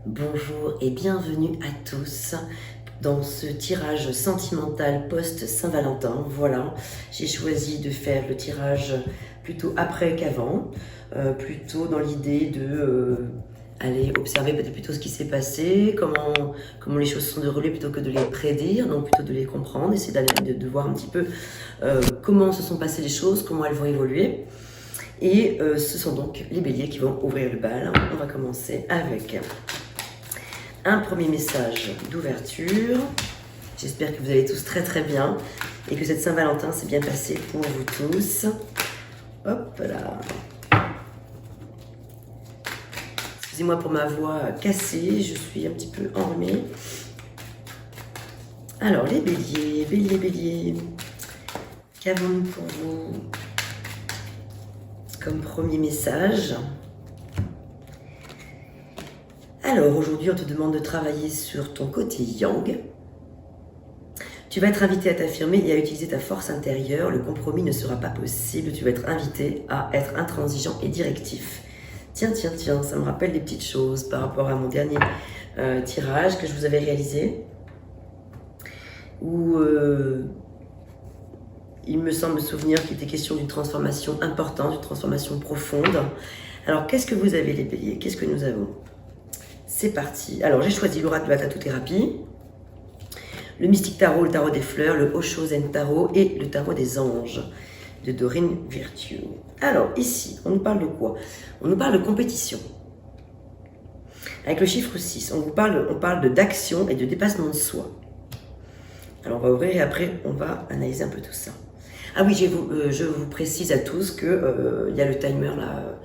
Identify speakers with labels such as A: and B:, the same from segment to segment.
A: Bonjour et bienvenue à tous dans ce tirage sentimental post-Saint-Valentin. Voilà, j'ai choisi de faire le tirage plutôt après qu'avant, plutôt dans l'idée de aller observer peut-être plutôt ce qui s'est passé, comment les choses se sont déroulées plutôt que de les prédire, donc plutôt de les comprendre, essayer de voir un petit peu comment se sont passées les choses, comment elles vont évoluer. Et ce sont donc les béliers qui vont ouvrir le bal. On va commencer avec un premier message d'ouverture. J'espère que vous allez tous très très bien et que cette Saint-Valentin s'est bien passée pour vous tous. Hop là. Excusez-moi pour ma voix cassée, je suis un petit peu enrhumée. Alors les béliers, béliers, qu'avons-nous pour vous comme premier message? Alors aujourd'hui, on te demande de travailler sur ton côté yang. Tu vas être invité à t'affirmer et à utiliser ta force intérieure. Le compromis ne sera pas possible. Tu vas être invité à être intransigeant et directif. Tiens, ça me rappelle des petites choses par rapport à mon dernier tirage que je vous avais réalisé. Où il me semble me souvenir qu'il était question d'une transformation importante, d'une transformation profonde. Alors, qu'est-ce que vous avez les béliers? Qu'est-ce que nous avons? C'est parti. Alors, j'ai choisi l'oracle de la tatou-thérapie, le mystique tarot, le tarot des fleurs, le Osho Zen tarot et le tarot des anges de Dorine Virtue. Alors, ici, on nous parle de quoi? On nous parle de compétition. Avec le chiffre 6, on parle d'action et de dépassement de soi. Alors, on va ouvrir et après, on va analyser un peu tout ça. Ah oui, je vous précise à tous que y a le timer là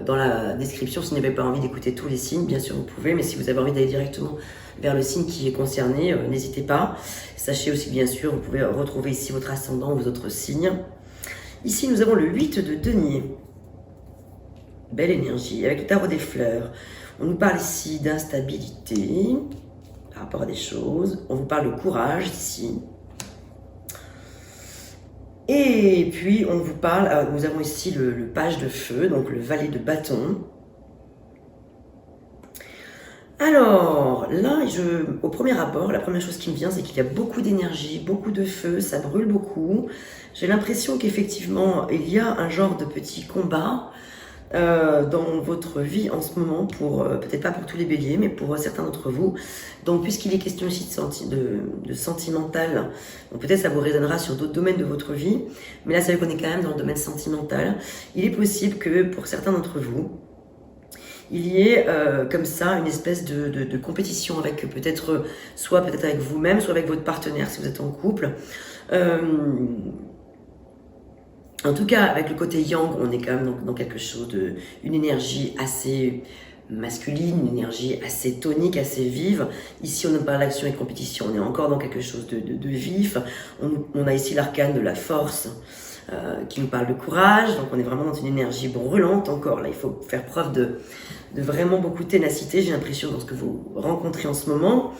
A: dans la description. Si vous n'avez pas envie d'écouter tous les signes, bien sûr vous pouvez, mais si vous avez envie d'aller directement vers le signe qui est concerné, n'hésitez pas. Sachez aussi bien sûr, vous pouvez retrouver ici votre ascendant ou vos autres signes. Ici nous avons le 8 de denier. Belle énergie, avec le tarot des fleurs. On nous parle ici d'instabilité par rapport à des choses. On vous parle de courage ici. Et puis, on vous parle, nous avons ici le page de feu, donc le valet de bâton. Alors, là, au premier abord, la première chose qui me vient, c'est qu'il y a beaucoup d'énergie, beaucoup de feu, ça brûle beaucoup. J'ai l'impression qu'effectivement, il y a un genre de petit combat dans votre vie en ce moment, peut-être pas pour tous les béliers, mais pour certains d'entre vous. Donc, puisqu'il est question ici de sentimental, peut-être ça vous résonnera sur d'autres domaines de votre vie, mais là, c'est vrai qu'on est quand même dans le domaine sentimental. Il est possible que pour certains d'entre vous, il y ait comme ça une espèce de compétition avec peut-être, soit peut-être avec vous-même, soit avec votre partenaire si vous êtes en couple. En tout cas, avec le côté yang, on est quand même dans quelque chose une énergie assez masculine, une énergie assez tonique, assez vive. Ici, on ne parle d'action et de compétition, on est encore dans quelque chose de vif. On a ici l'arcane de la force qui nous parle de courage, donc on est vraiment dans une énergie brûlante encore. Là, il faut faire preuve de vraiment beaucoup de ténacité, j'ai l'impression, dans ce que vous rencontrez en ce moment.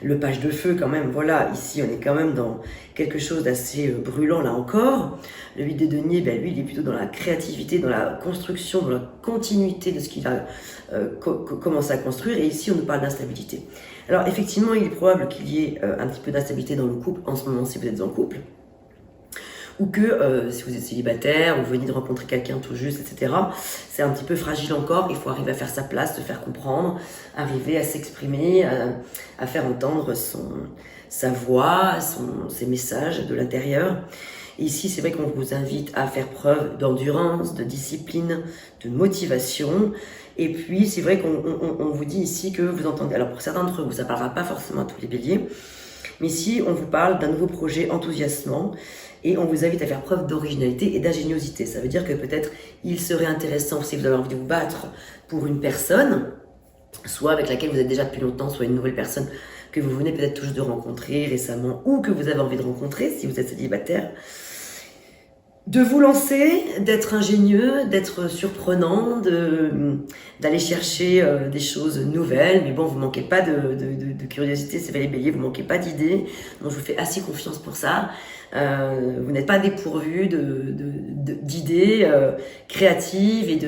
A: Le page de feu quand même, voilà, ici on est quand même dans quelque chose d'assez brûlant là encore. Le 8 de denier, lui il est plutôt dans la créativité, dans la construction, dans la continuité de ce qu'il a commencé à construire. Et ici on nous parle d'instabilité. Alors effectivement il est probable qu'il y ait un petit peu d'instabilité dans le couple en ce moment si vous êtes en couple. Ou que si vous êtes célibataire, ou vous venez de rencontrer quelqu'un tout juste, etc., c'est un petit peu fragile encore, il faut arriver à faire sa place, se faire comprendre, arriver à s'exprimer, à faire entendre sa voix, ses messages de l'intérieur. Et ici, c'est vrai qu'on vous invite à faire preuve d'endurance, de discipline, de motivation. Et puis, c'est vrai qu'on vous dit ici que vous entendez, alors pour certains d'entre vous, ça ne parlera pas forcément à tous les béliers, mais ici, on vous parle d'un nouveau projet enthousiasmant et on vous invite à faire preuve d'originalité et d'ingéniosité. Ça veut dire que peut-être il serait intéressant, si vous avez envie de vous battre pour une personne, soit avec laquelle vous êtes déjà depuis longtemps, soit une nouvelle personne que vous venez peut-être tout juste de rencontrer récemment ou que vous avez envie de rencontrer si vous êtes célibataire. de vous lancer, d'être ingénieux, d'être surprenant, d'aller chercher des choses nouvelles. Mais bon, vous manquez pas de curiosité, c'est les béliers, vous manquez pas d'idées. Donc je vous fais assez confiance pour ça. Vous n'êtes pas dépourvu d'idées créatives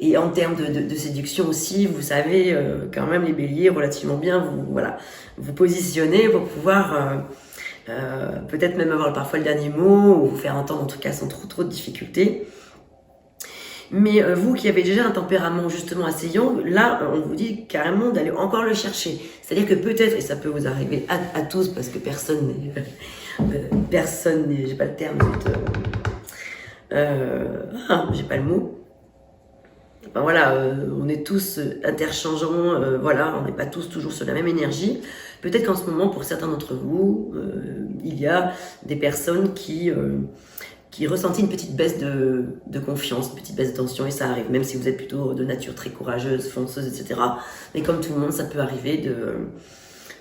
A: et en termes de séduction aussi, vous savez quand même les béliers relativement bien vous positionner pour pouvoir peut-être même avoir parfois le dernier mot ou vous faire entendre en tout cas sans trop de difficultés. Mais vous qui avez déjà un tempérament justement assez yang, là on vous dit carrément d'aller encore le chercher. C'est-à-dire que peut-être, et ça peut vous arriver à tous parce que personne n'est, j'ai pas le terme, j'ai pas le mot. Enfin, voilà, on est tous interchangeants, voilà, on n'est pas tous toujours sur la même énergie. Peut-être qu'en ce moment, pour certains d'entre vous, il y a des personnes qui ressentent une petite baisse de confiance, une petite baisse de tension, et ça arrive, même si vous êtes plutôt de nature très courageuse, fonceuse, etc. Mais comme tout le monde, ça peut arriver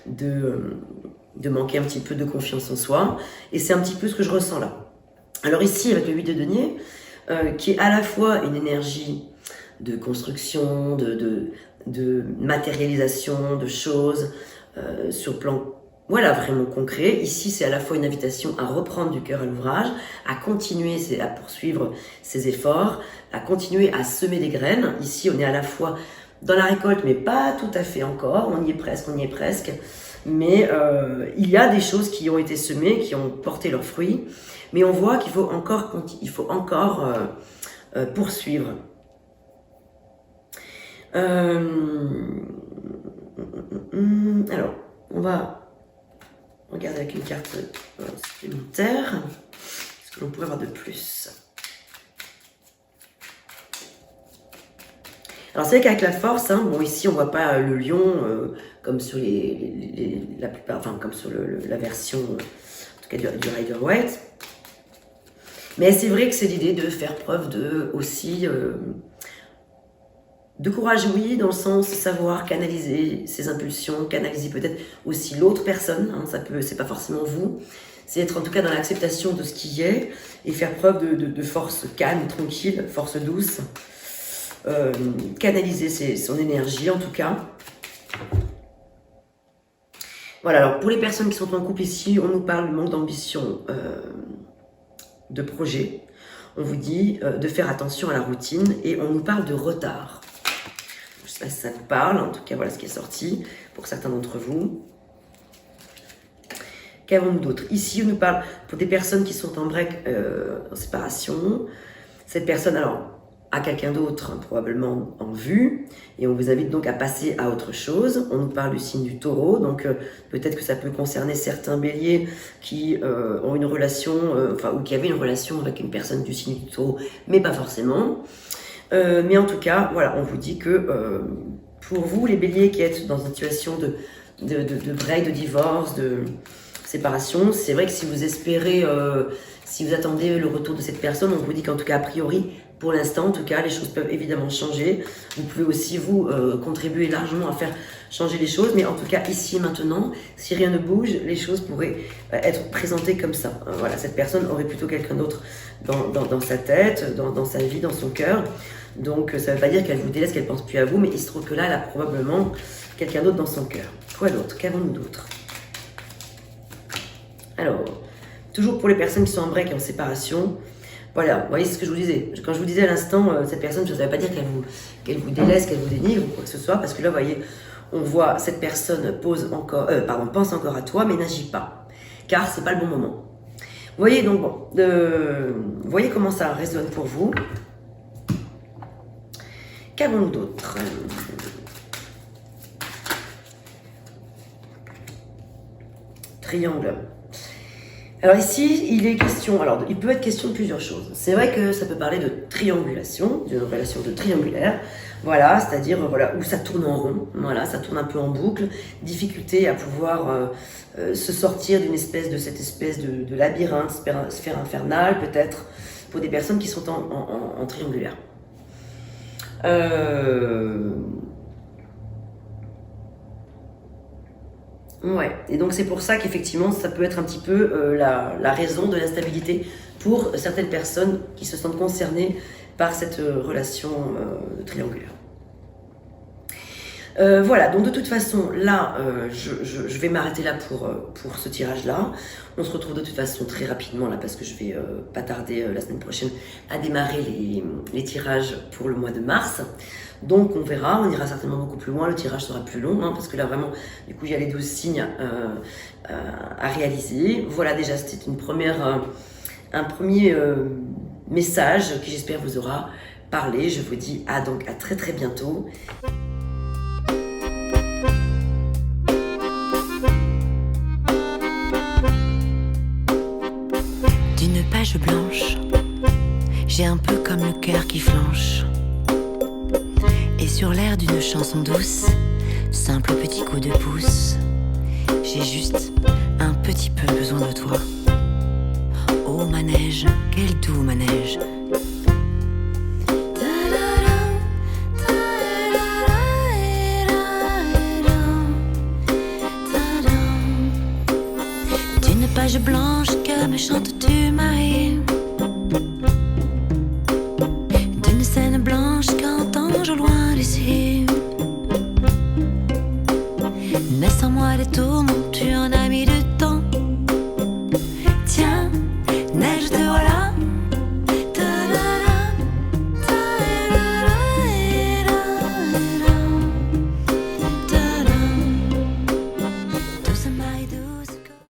A: de manquer un petit peu de confiance en soi, et c'est un petit peu ce que je ressens là. Alors ici, avec le 8 de denier, qui est à la fois une énergie de construction, de matérialisation de choses sur le plan voilà, vraiment concret. Ici, c'est à la fois une invitation à reprendre du cœur à l'ouvrage, à continuer, à poursuivre ses efforts, à continuer à semer des graines. Ici, on est à la fois dans la récolte, mais pas tout à fait encore. On y est presque. Mais il y a des choses qui ont été semées, qui ont porté leurs fruits. Mais on voit qu'il faut encore poursuivre. Alors, on va regarder avec une carte supplémentaire ce que l'on pourrait avoir de plus. Alors c'est vrai qu'avec la force, hein, bon ici on voit pas le lion comme sur la plupart, enfin comme sur la version en tout cas du Rider-Waite. Mais c'est vrai que c'est l'idée de faire preuve aussi de courage, oui, dans le sens de savoir canaliser ses impulsions, canaliser peut-être aussi l'autre personne, hein, c'est pas forcément vous, c'est être en tout cas dans l'acceptation de ce qui est et faire preuve de force calme, tranquille, force douce, canaliser son énergie en tout cas. Voilà, alors pour les personnes qui sont en couple ici, on nous parle du manque d'ambition, de projet, on vous dit de faire attention à la routine et on nous parle de retard. Je sais pas si ça vous parle, en tout cas voilà ce qui est sorti pour certains d'entre vous. Qu'avons-nous d'autre? Ici on nous parle pour des personnes qui sont en break, en séparation. Cette personne alors a quelqu'un d'autre hein, probablement en vue et on vous invite donc à passer à autre chose. On nous parle du signe du taureau, donc peut-être que ça peut concerner certains béliers qui ont une relation, ou qui avaient une relation avec une personne du signe du taureau, mais pas forcément. Mais en tout cas, voilà, on vous dit que pour vous, les béliers qui êtes dans une situation de break, de divorce, de séparation, c'est vrai que si vous espérez, si vous attendez le retour de cette personne, on vous dit qu'en tout cas, a priori, pour l'instant, en tout cas, les choses peuvent évidemment changer. Vous pouvez aussi, vous, contribuer largement à faire changer les choses. Mais en tout cas, ici et maintenant, si rien ne bouge, les choses pourraient être présentées comme ça. Voilà, cette personne aurait plutôt quelqu'un d'autre dans sa tête, dans sa vie, dans son cœur. Donc, ça ne veut pas dire qu'elle vous délaisse, qu'elle ne pense plus à vous. Mais il se trouve que là, elle a probablement quelqu'un d'autre dans son cœur. Quoi d'autre? Qu'avons-nous d'autre? Alors, toujours pour les personnes qui sont en break et en séparation, voilà, vous voyez ce que je vous disais. Quand je vous disais à l'instant, cette personne, je ne savais pas dire qu'elle vous délaisse, qu'elle vous dénigre ou quoi que ce soit, parce que là, vous voyez, on voit cette personne pense encore à toi, mais n'agit pas, car c'est pas le bon moment. Vous voyez donc bon, vous voyez comment ça résonne pour vous. Qu'avons-nous d'autre? Triangle. Alors ici, il peut être question de plusieurs choses. C'est vrai que ça peut parler de triangulation, d'une relation de triangulaire, voilà, c'est-à-dire voilà, où ça tourne en rond, voilà, ça tourne un peu en boucle, difficulté à pouvoir se sortir cette espèce de labyrinthe, sphère infernale, peut-être, pour des personnes qui sont en triangulaire. Ouais, et donc c'est pour ça qu'effectivement, ça peut être un petit peu la raison de l'instabilité pour certaines personnes qui se sentent concernées par cette relation triangulaire. Voilà, donc de toute façon, là, je vais m'arrêter là pour ce tirage-là. On se retrouve de toute façon très rapidement là parce que je vais pas tarder la semaine prochaine à démarrer les tirages pour le mois de mars. Donc on verra, on ira certainement beaucoup plus loin, le tirage sera plus long parce que là vraiment, du coup il y a les 12 signes à réaliser. Voilà, déjà c'était un premier message qui j'espère vous aura parlé. Je vous dis donc à très très bientôt.
B: D'une page blanche, j'ai un peu comme le cœur qui flanche. Et sur l'air d'une chanson douce, simple petit coup de pouce, j'ai juste un petit peu besoin de toi. Oh manège, quel doux manège. D'une page blanche que me chantes-tu, Marie? D'une scène blanche qu'entends-je au loin d'ici? Mais sans moi les tourments, tu en as mis de